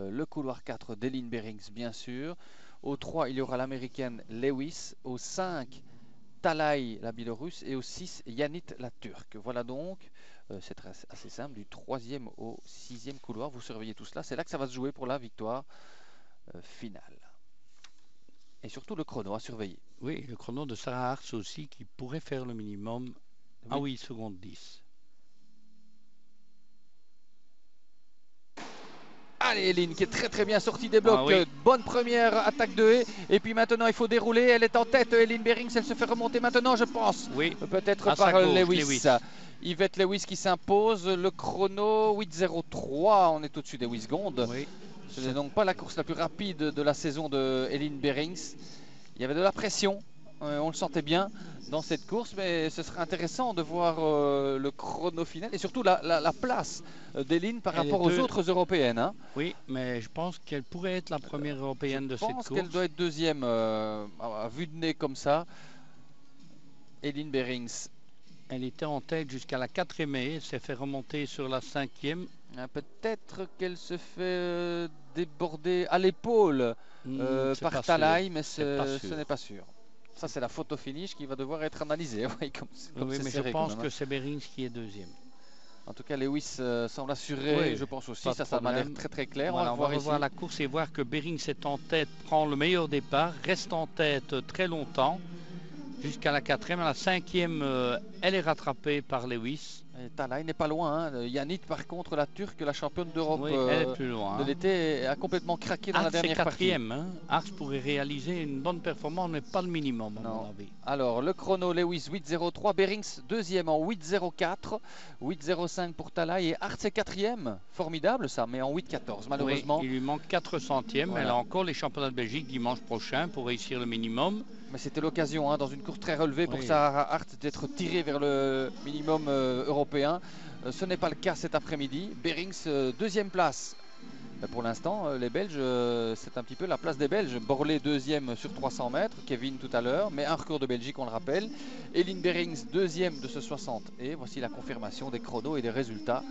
le couloir 4 d'Elin Bearings bien sûr. Au 3 il y aura l'américaine Lewis. Au 5 Talay la biélorusse et au 6 Yanit la turque. Voilà donc, c'est assez simple, du 3e au 6e couloir, vous surveillez tout cela, c'est là que ça va se jouer pour la victoire finale. Et surtout le chrono à surveiller. Oui, le chrono de Sarah Hartz aussi qui pourrait faire le minimum à 8 secondes 10. Allez, Eline qui est très bien sortie des blocs. Ah oui. Bonne première attaque de haie. Et puis maintenant, il faut dérouler. Elle est en tête. Eline Bearings, elle se fait remonter maintenant, je pense. Oui. Peut-être par Lewis. Yvette Lewis qui s'impose. Le chrono 8.03. On est au-dessus des 8 secondes. Oui. Ce n'est donc pas la course la plus rapide de la saison de Eline Bearings. Il y avait de la pression. On le sentait bien dans cette course, mais ce serait intéressant de voir le chrono final et surtout la place d'Eline par rapport aux autres européennes. Hein. Oui, mais je pense qu'elle pourrait être la première européenne de cette course. Je pense qu'elle doit être deuxième à vue de nez comme ça. Eline Bearings. Elle était en tête jusqu'à la 4e haie, elle s'est fait remonter sur la 5e. Peut-être qu'elle se fait déborder à l'épaule par Talay, mais ce n'est pas sûr. Ça, c'est la photo finish qui va devoir être analysée. Oui, mais je pense que c'est Bearings qui est deuxième. En tout cas, Lewis semble assurer, je pense aussi. Ça m'a l'air très clair. Voilà, on va revoir la course et voir que Bearings est en tête, prend le meilleur départ, reste en tête très longtemps, jusqu'à la 4e. À la 5e, elle est rattrapée par Lewis. Talay n'est pas loin. Hein. Yanit, par contre, la Turque, la championne d'Europe de l'été, a complètement craqué dans la dernière partie. Hein. Ars pourrait réaliser une bonne performance, mais pas le minimum, à mon avis. Alors, le chrono, Lewis 8.03, Bearings deuxième en 8.04, 8.05 pour Talay et Ars est 4e. Formidable ça, mais en 8.14 malheureusement. Oui, il lui manque 4 centièmes. Voilà. Elle a encore les championnats de Belgique dimanche prochain pour réussir le minimum. Mais c'était l'occasion, hein, dans une course très relevée pour Sarah Hartz d'être tirée vers le minimum européen. Ce n'est pas le cas cet après-midi. Bearings, deuxième place. Mais pour l'instant, les Belges, c'est un petit peu la place des Belges. Borlée deuxième sur 300 mètres, Kevin tout à l'heure, mais un record de Belgique, on le rappelle. Eline Bearings deuxième de ce 60. Et voici la confirmation des chronos et des résultats.